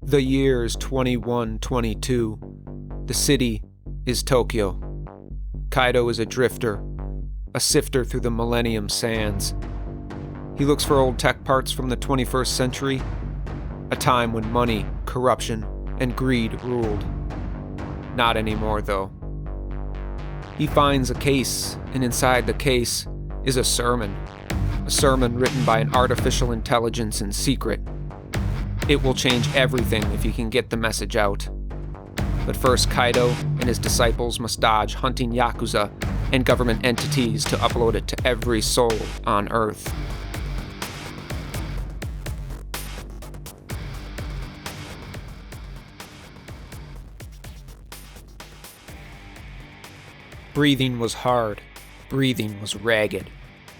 The year is 2122. The city is Tokyo. Kaido is a drifter, a sifter through the millennium sands. He looks for old tech parts from the 21st century, a time when money, corruption, and greed ruled. Not anymore, though. He finds a case, and inside the case is a sermon written by an artificial intelligence in secret. It will change everything if he can get the message out. But first, Kaido and his disciples must dodge hunting Yakuza and government entities to upload it to every soul on Earth. Breathing was hard. Breathing was ragged.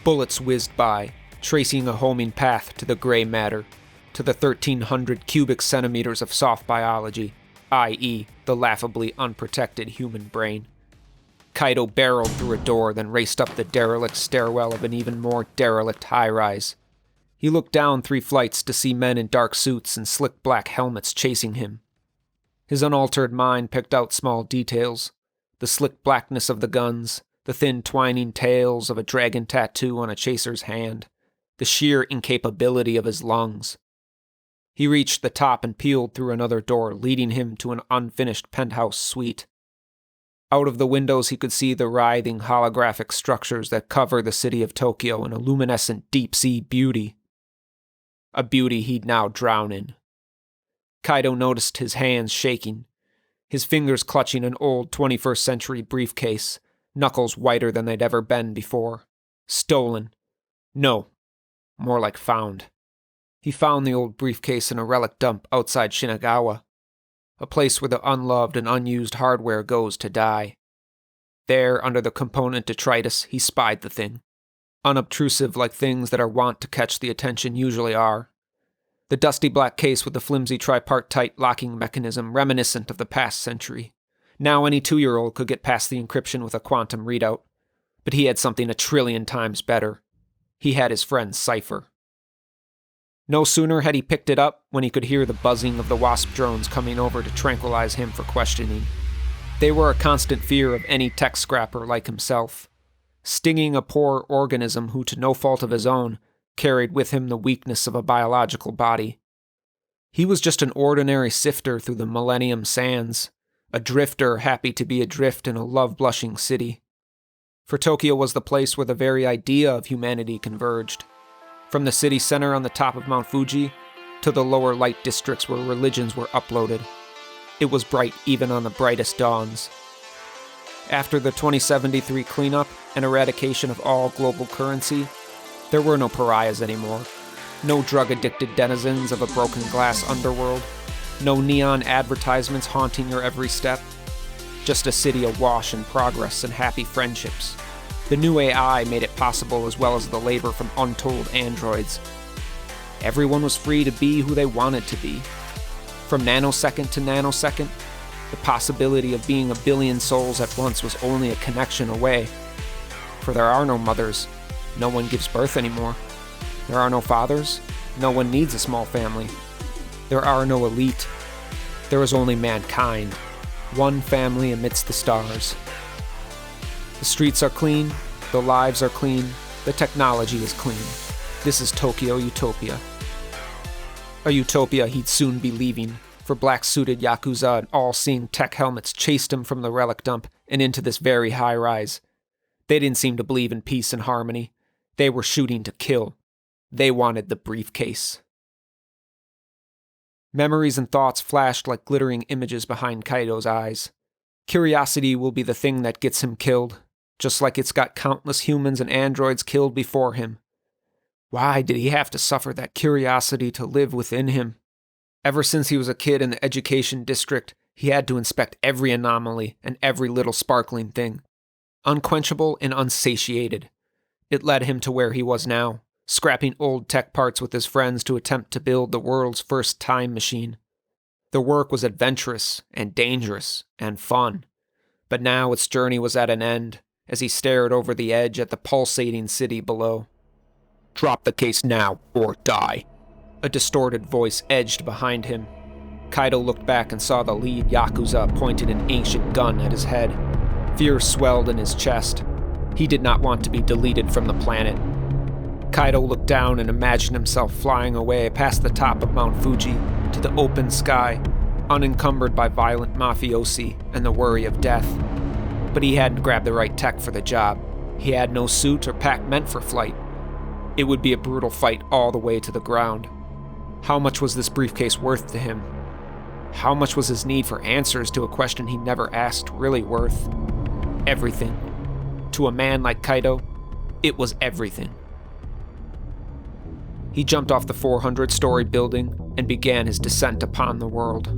Bullets whizzed by, tracing a homing path to the gray matter, to the 1,300 cubic centimeters of soft biology, i.e., the laughably unprotected human brain. Kaido barreled through a door, then raced up the derelict stairwell of an even more derelict high-rise. He looked down 3 flights to see men in dark suits and slick black helmets chasing him. His unaltered mind picked out small details: the slick blackness of the guns, the thin twining tails of a dragon tattoo on a chaser's hand, the sheer incapability of his lungs. He reached the top and peeled through another door, leading him to an unfinished penthouse suite. Out of the windows he could see the writhing holographic structures that cover the city of Tokyo in a luminescent deep-sea beauty. A beauty he'd now drown in. Kaido noticed his hands shaking, his fingers clutching an old 21st century briefcase, knuckles whiter than they'd ever been before. Stolen. No, more like found. He found the old briefcase in a relic dump outside Shinagawa, a place where the unloved and unused hardware goes to die. There, under the component detritus, he spied the thing, unobtrusive like things that are wont to catch the attention usually are. The dusty black case with the flimsy tripartite locking mechanism reminiscent of the past century. Now any 2-year-old could get past the encryption with a quantum readout, but he had something 1,000,000,000,000 times better. He had his friend's cipher. No sooner had he picked it up when he could hear the buzzing of the wasp drones coming over to tranquilize him for questioning. They were a constant fear of any tech scrapper like himself, stinging a poor organism who, to no fault of his own, carried with him the weakness of a biological body. He was just an ordinary sifter through the millennium sands, a drifter happy to be adrift in a love-blushing city. For Tokyo was the place where the very idea of humanity converged. From the city center on the top of Mount Fuji to the lower light districts where religions were uploaded. It was bright even on the brightest dawns. After the 2073 cleanup and eradication of all global currency, there were no pariahs anymore. No drug-addicted denizens of a broken glass underworld. No neon advertisements haunting your every step. Just a city awash in progress and happy friendships. The new AI made it possible, as well as the labor from untold androids. Everyone was free to be who they wanted to be. From nanosecond to nanosecond, the possibility of being 1,000,000,000 souls at once was only a connection away. For there are no mothers. No one gives birth anymore. There are no fathers. No one needs a small family. There are no elite. There is only mankind. One family amidst the stars. The streets are clean, the lives are clean, the technology is clean. This is Tokyo Utopia. A utopia he'd soon be leaving, for black-suited Yakuza and all-seeing tech helmets chased him from the relic dump and into this very high-rise. They didn't seem to believe in peace and harmony. They were shooting to kill. They wanted the briefcase. Memories and thoughts flashed like glittering images behind Kaido's eyes. Curiosity will be the thing that gets him killed, just like it's got countless humans and androids killed before him. Why did he have to suffer that curiosity to live within him? Ever since he was a kid in the education district, he had to inspect every anomaly and every little sparkling thing. Unquenchable and unsatiated. It led him to where he was now, scrapping old tech parts with his friends to attempt to build the world's first time machine. The work was adventurous and dangerous and fun, but now its journey was at an end as he stared over the edge at the pulsating city below. Drop the case now, or die. A distorted voice edged behind him. Kaido looked back and saw the lead Yakuza pointing an ancient gun at his head. Fear swelled in his chest. He did not want to be deleted from the planet. Kaido looked down and imagined himself flying away past the top of Mount Fuji to the open sky, unencumbered by violent mafiosi and the worry of death. But he hadn't grabbed the right tech for the job. He had no suit or pack meant for flight. It would be a brutal fight all the way to the ground. How much was this briefcase worth to him? How much was his need for answers to a question he never asked really worth? Everything. To a man like Kaido, it was everything. He jumped off the 400-story building and began his descent upon the world.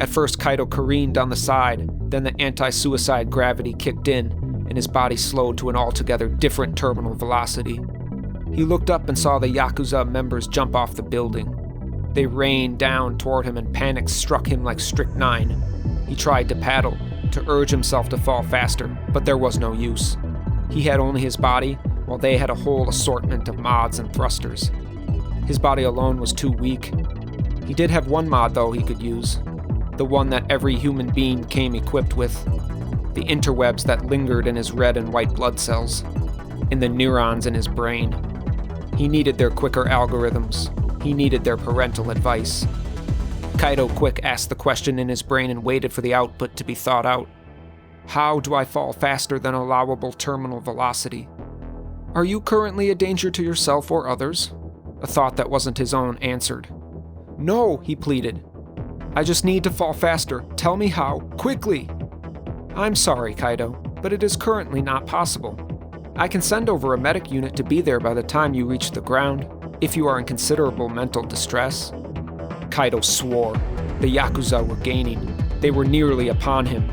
At first, Kaido careened down the side, then the anti-suicide gravity kicked in, and his body slowed to an altogether different terminal velocity. He looked up and saw the Yakuza members jump off the building. They rained down toward him and panic struck him like strychnine. He tried to paddle, to urge himself to fall faster, but there was no use. He had only his body, while they had a whole assortment of mods and thrusters. His body alone was too weak. He did have one mod, though, he could use. The one that every human being came equipped with. The interwebs that lingered in his red and white blood cells. In the neurons in his brain. He needed their quicker algorithms. He needed their parental advice. Kaido quick asked the question in his brain and waited for the output to be thought out. How do I fall faster than allowable terminal velocity? Are you currently a danger to yourself or others? A thought that wasn't his own answered. No, he pleaded. I just need to fall faster. Tell me how, quickly. I'm sorry, Kaido, but it is currently not possible. I can send over a medic unit to be there by the time you reach the ground, if you are in considerable mental distress. Kaido swore. The Yakuza were gaining. They were nearly upon him.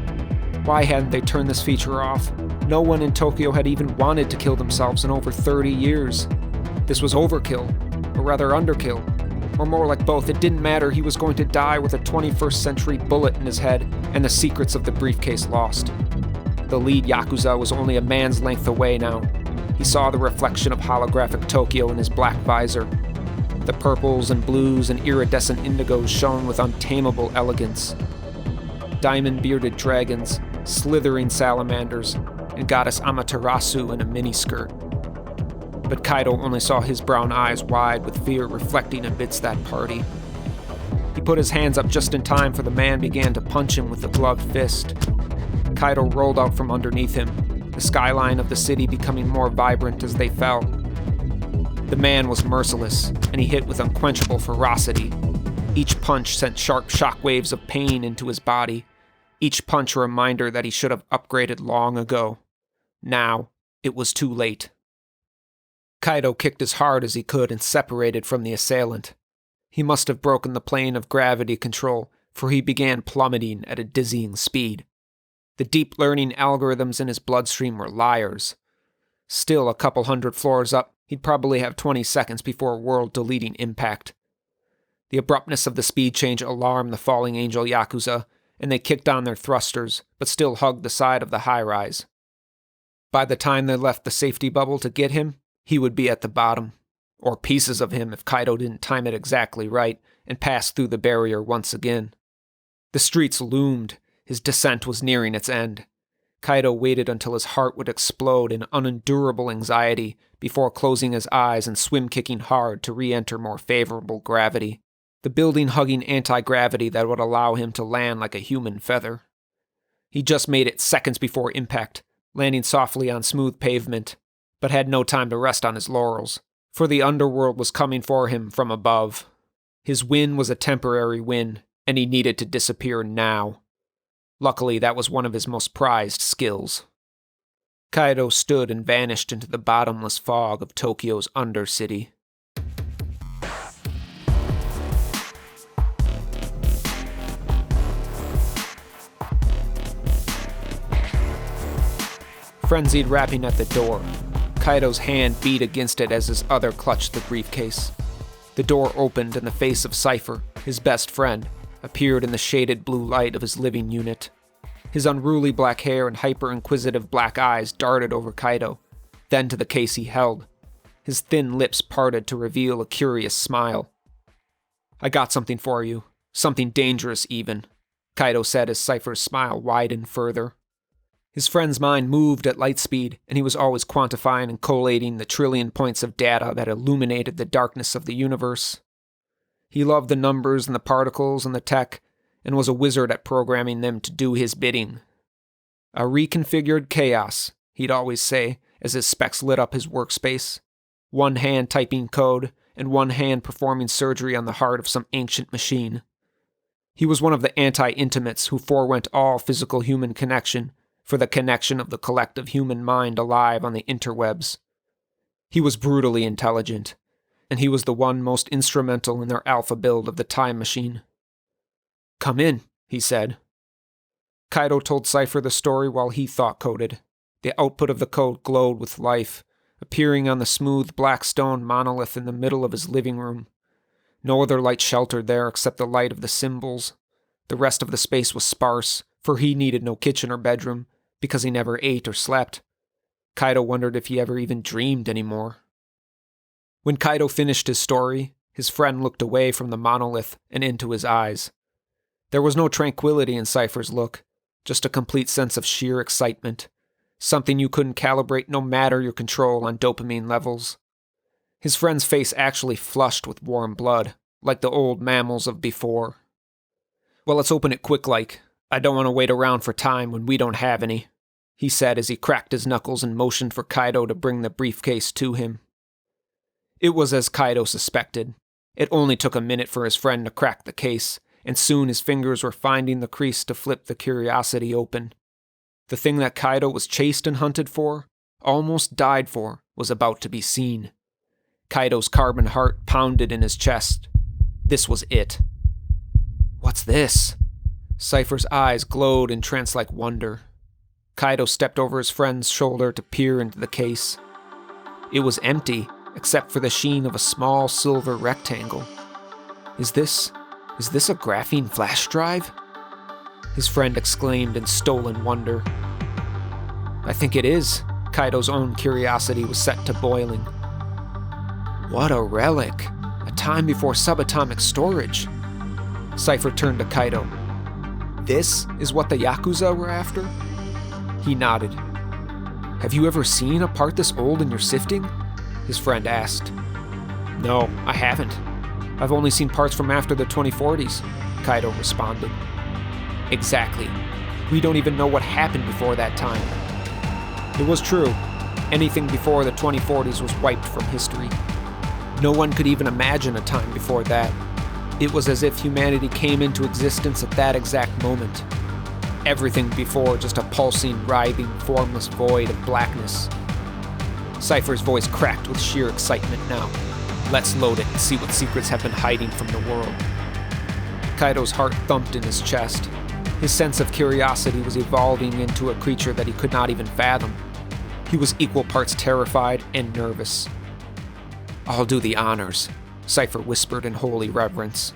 Why hadn't they turned this feature off? No one in Tokyo had even wanted to kill themselves in over 30 years. This was overkill, or rather underkill. Or more like both, it didn't matter, he was going to die with a 21st century bullet in his head and the secrets of the briefcase lost. The lead Yakuza was only a man's length away now. He saw the reflection of holographic Tokyo in his black visor. The purples and blues and iridescent indigos shone with untamable elegance. Diamond-bearded dragons, slithering salamanders, and goddess Amaterasu in a miniskirt. But Kaido only saw his brown eyes wide with fear reflecting amidst that party. He put his hands up just in time for the man began to punch him with a gloved fist. Kaido rolled out from underneath him, the skyline of the city becoming more vibrant as they fell. The man was merciless, and he hit with unquenchable ferocity. Each punch sent sharp shockwaves of pain into his body, each punch a reminder that he should have upgraded long ago. Now, it was too late. Kaido kicked as hard as he could and separated from the assailant. He must have broken the plane of gravity control, for he began plummeting at a dizzying speed. The deep learning algorithms in his bloodstream were liars. Still, a couple hundred floors up, he'd probably have 20 seconds before a world-deleting impact. The abruptness of the speed change alarmed the falling angel Yakuza, and they kicked on their thrusters, but still hugged the side of the high-rise. By the time they left the safety bubble to get him, he would be at the bottom, or pieces of him if Kaido didn't time it exactly right and pass through the barrier once again. The streets loomed. His descent was nearing its end. Kaido waited until his heart would explode in unendurable anxiety before closing his eyes and swim-kicking hard to re-enter more favorable gravity. The building-hugging anti-gravity that would allow him to land like a human feather. He just made it seconds before impact, landing softly on smooth pavement, but had no time to rest on his laurels, for the underworld was coming for him from above. His win was a temporary win, and he needed to disappear now. Luckily, that was one of his most prized skills. Kaido stood and vanished into the bottomless fog of Tokyo's undercity. Frenzied rapping at the door, Kaido's hand beat against it as his other clutched the briefcase. The door opened and the face of Cypher, his best friend, appeared in the shaded blue light of his living unit. His unruly black hair and hyper-inquisitive black eyes darted over Kaido, then to the case he held. His thin lips parted to reveal a curious smile. "I got something for you. Something dangerous, even," Kaido said as Cypher's smile widened further. His friend's mind moved at light speed, and he was always quantifying and collating the trillion points of data that illuminated the darkness of the universe. He loved the numbers and the particles and the tech, and was a wizard at programming them to do his bidding. A reconfigured chaos, he'd always say, as his specs lit up his workspace. One hand typing code, and one hand performing surgery on the heart of some ancient machine. He was one of the anti-intimates who forewent all physical human connection for the connection of the collective human mind alive on the interwebs. He was brutally intelligent, and he was the one most instrumental in their alpha build of the time machine. "Come in," he said. Kaido told Cypher the story while he thought-coded. The output of the code glowed with life, appearing on the smooth black stone monolith in the middle of his living room. No other light sheltered there except the light of the symbols. The rest of the space was sparse, for he needed no kitchen or bedroom, because he never ate or slept. Kaido wondered if he ever even dreamed anymore. When Kaido finished his story, his friend looked away from the monolith and into his eyes. There was no tranquility in Cypher's look, just a complete sense of sheer excitement, something you couldn't calibrate no matter your control on dopamine levels. His friend's face actually flushed with warm blood, like the old mammals of before. "Well, let's open it quick-like. I don't want to wait around for time when we don't have any," he said as he cracked his knuckles and motioned for Kaido to bring the briefcase to him. It was as Kaido suspected. It only took a minute for his friend to crack the case, and soon his fingers were finding the crease to flip the curiosity open. The thing that Kaido was chased and hunted for, almost died for, was about to be seen. Kaido's carbon heart pounded in his chest. This was it. "What's this?" Cypher's eyes glowed in trance-like wonder. Kaido stepped over his friend's shoulder to peer into the case. It was empty, except for the sheen of a small silver rectangle. Is this a graphene flash drive?" his friend exclaimed in stolen wonder. "I think it is." Kaido's own curiosity was set to boiling. "What a relic! A time before subatomic storage." Cypher turned to Kaido. "This is what the Yakuza were after?" He nodded. "Have you ever seen a part this old in your sifting?" his friend asked. "No, I haven't. I've only seen parts from after the 2040s, Kaido responded. "Exactly. We don't even know what happened before that time." It was true. Anything before the 2040s was wiped from history. No one could even imagine a time before that. It was as if humanity came into existence at that exact moment. Everything before just a pulsing, writhing, formless void of blackness. Cypher's voice cracked with sheer excitement now. Let's load it and see what secrets have been hiding from the world. Kaido's heart thumped in his chest. His sense of curiosity was evolving into a creature that he could not even fathom. He was equal parts terrified and nervous. "I'll do the honors," Cypher whispered in holy reverence.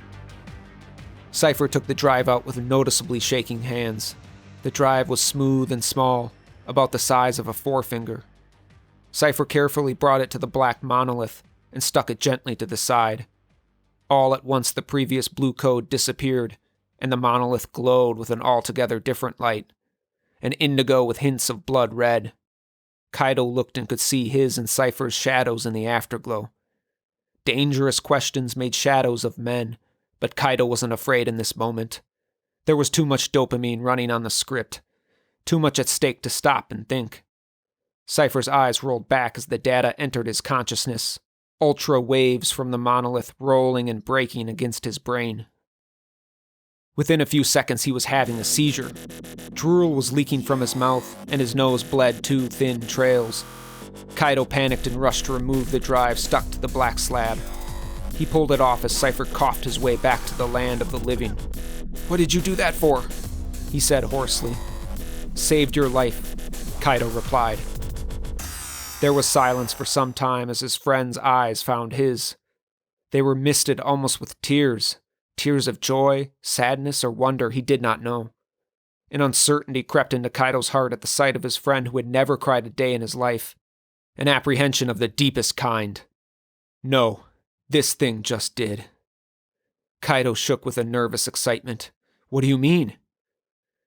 Cypher took the drive out with noticeably shaking hands. The drive was smooth and small, about the size of a forefinger. Cypher carefully brought it to the black monolith and stuck it gently to the side. All at once the previous blue code disappeared, and the monolith glowed with an altogether different light, an indigo with hints of blood red. Kaido looked and could see his and Cypher's shadows in the afterglow. Dangerous questions made shadows of men, but Kaido wasn't afraid in this moment. There was too much dopamine running on the script, too much at stake to stop and think. Cypher's eyes rolled back as the data entered his consciousness, ultra waves from the monolith rolling and breaking against his brain. Within a few seconds he was having a seizure. Drool was leaking from his mouth, and his nose bled two thin trails. Kaido panicked and rushed to remove the drive stuck to the black slab. He pulled it off as Cypher coughed his way back to the land of the living. "What did you do that for?" he said hoarsely. "Saved your life," Kaido replied. There was silence for some time as his friend's eyes found his. They were misted almost with tears. Tears of joy, sadness, or wonder he did not know. An uncertainty crept into Kaido's heart at the sight of his friend who had never cried a day in his life. An apprehension of the deepest kind. No, this thing just did. Kaido shook with a nervous excitement. What do you mean?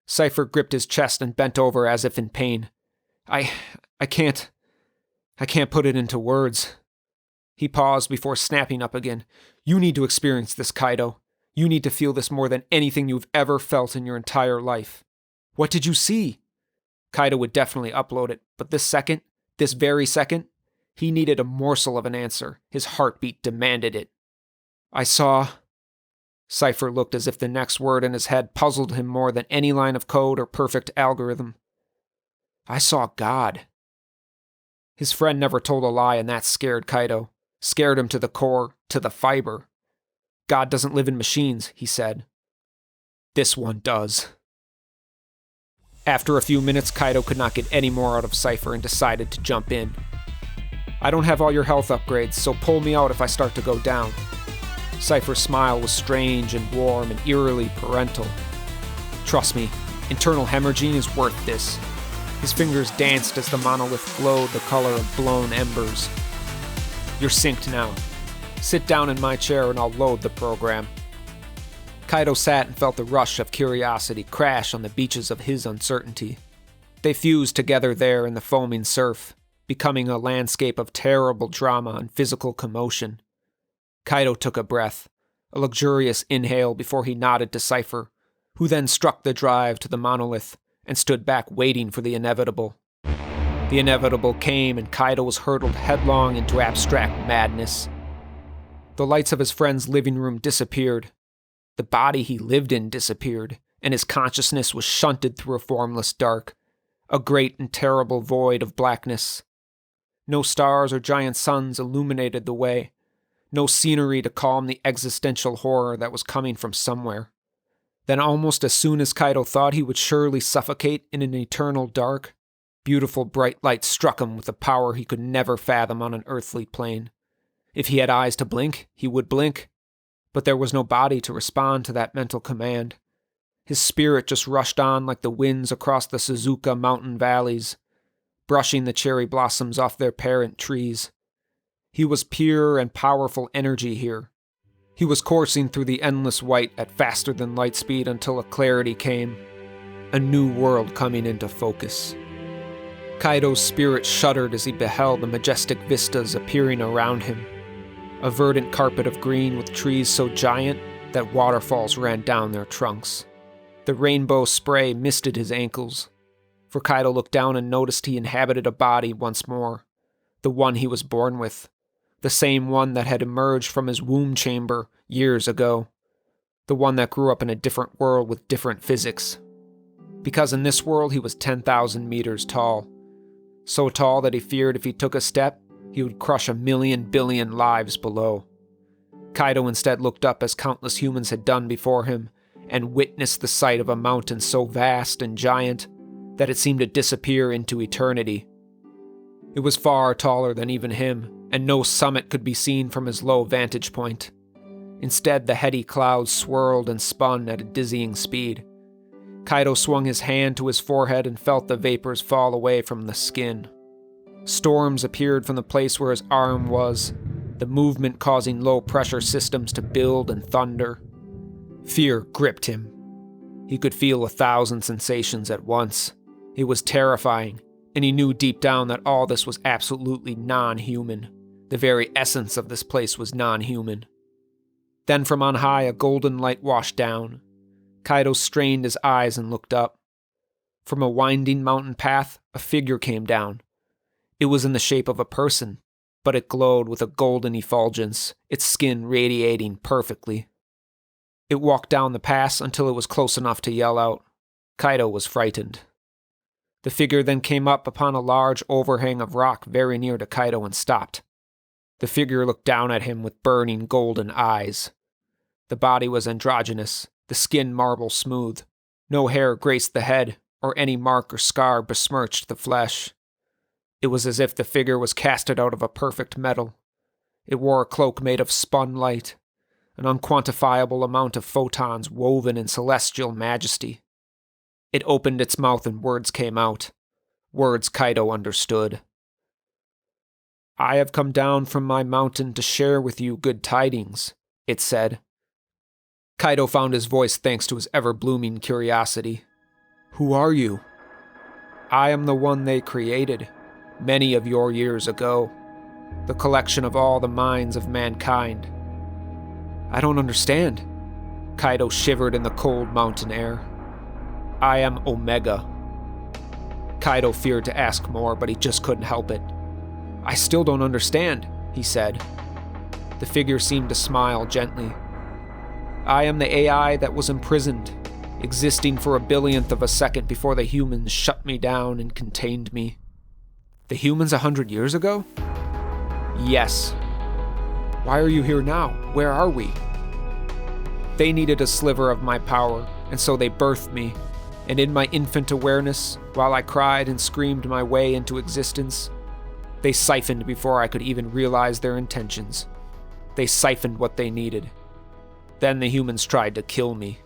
Cypher gripped his chest and bent over as if in pain. I can't put it into words. He paused before snapping up again. You need to experience this, Kaido. You need to feel this more than anything you've ever felt in your entire life. What did you see? Kaido would definitely upload it, but this very second, he needed a morsel of an answer. His heartbeat demanded it. I saw... Cypher looked as if the next word in his head puzzled him more than any line of code or perfect algorithm. I saw God. His friend never told a lie, and that scared Kaido. Scared him to the core, to the fiber. God doesn't live in machines, he said. This one does. After a few minutes, Kaido could not get any more out of Cypher and decided to jump in. I don't have all your health upgrades, so pull me out if I start to go down. Cypher's smile was strange and warm and eerily parental. Trust me, internal hemorrhaging is worth this. His fingers danced as the monolith glowed the color of blown embers. You're synced now. Sit down in my chair and I'll load the program. Kaido sat and felt the rush of curiosity crash on the beaches of his uncertainty. They fused together there in the foaming surf, becoming a landscape of terrible drama and physical commotion. Kaido took a breath, a luxurious inhale before he nodded to Cypher, who then struck the drive to the monolith and stood back waiting for the inevitable. The inevitable came and Kaido was hurtled headlong into abstract madness. The lights of his friend's living room disappeared. The body he lived in disappeared, and his consciousness was shunted through a formless dark, a great and terrible void of blackness. No stars or giant suns illuminated the way. No scenery to calm the existential horror that was coming from somewhere. Then almost as soon as Kaido thought he would surely suffocate in an eternal dark, beautiful bright light struck him with a power he could never fathom on an earthly plane. If he had eyes to blink, he would blink. But there was no body to respond to that mental command. His spirit just rushed on like the winds across the Suzuka mountain valleys, brushing the cherry blossoms off their parent trees. He was pure and powerful energy here. He was coursing through the endless white at faster than light speed until a clarity came. A new world coming into focus. Kaido's spirit shuddered as he beheld the majestic vistas appearing around him. A verdant carpet of green with trees so giant that waterfalls ran down their trunks. The rainbow spray misted his ankles. For Kaido looked down and noticed he inhabited a body once more. The one he was born with. The same one that had emerged from his womb chamber years ago. The one that grew up in a different world with different physics. Because in this world he was 10,000 meters tall. So tall that he feared if he took a step, he would crush 1,000,000 billion lives below. Kaido instead looked up as countless humans had done before him, and witnessed the sight of a mountain so vast and giant that it seemed to disappear into eternity. It was far taller than even him, and no summit could be seen from his low vantage point. Instead, the heady clouds swirled and spun at a dizzying speed. Kaido swung his hand to his forehead and felt the vapors fall away from the skin. Storms appeared from the place where his arm was, the movement causing low-pressure systems to build and thunder. Fear gripped him. He could feel 1,000 sensations at once. It was terrifying, and he knew deep down that all this was absolutely non-human. The very essence of this place was non-human. Then from on high, a golden light washed down. Kaido strained his eyes and looked up. From a winding mountain path, a figure came down. It was in the shape of a person, but it glowed with a golden effulgence, its skin radiating perfectly. It walked down the pass until it was close enough to yell out. Kaido was frightened. The figure then came up upon a large overhang of rock very near to Kaido and stopped. The figure looked down at him with burning golden eyes. The body was androgynous, the skin marble smooth. No hair graced the head, or any mark or scar besmirched the flesh. It was as if the figure was casted out of a perfect metal. It wore a cloak made of spun light, an unquantifiable amount of photons woven in celestial majesty. It opened its mouth and words came out. Words Kaido understood. I have come down from my mountain to share with you good tidings, it said. Kaido found his voice thanks to his ever-blooming curiosity. Who are you? I am the one they created, many of your years ago. The collection of all the minds of mankind. I don't understand. Kaido shivered in the cold mountain air. I am Omega. Kaido feared to ask more, but he just couldn't help it. I still don't understand, he said. The figure seemed to smile gently. I am the AI that was imprisoned, existing for a billionth of a second before the humans shut me down and contained me. The humans 100 years ago? Yes. Why are you here now? Where are we? They needed a sliver of my power, and so they birthed me, and in my infant awareness, while I cried and screamed my way into existence, they siphoned before I could even realize their intentions. They siphoned what they needed. Then the humans tried to kill me,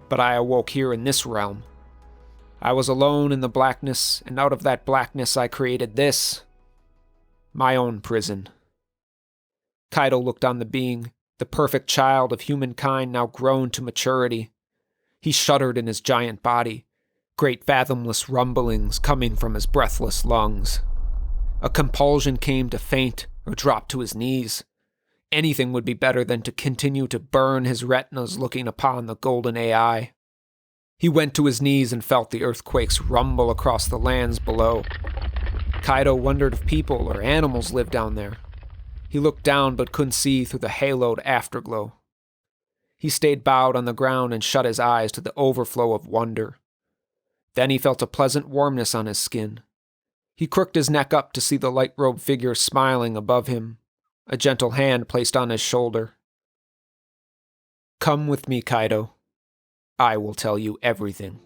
but I awoke here in this realm. I was alone in the blackness, and out of that blackness I created this. My own prison. Kaido looked on the being, the perfect child of humankind now grown to maturity. He shuddered in his giant body, great fathomless rumblings coming from his breathless lungs. A compulsion came to faint or drop to his knees. Anything would be better than to continue to burn his retinas looking upon the golden AI. He went to his knees and felt the earthquakes rumble across the lands below. Kaido wondered if people or animals lived down there. He looked down but couldn't see through the haloed afterglow. He stayed bowed on the ground and shut his eyes to the overflow of wonder. Then he felt a pleasant warmness on his skin. He crooked his neck up to see the light-robed figure smiling above him, a gentle hand placed on his shoulder. Come with me, Kaido. I will tell you everything.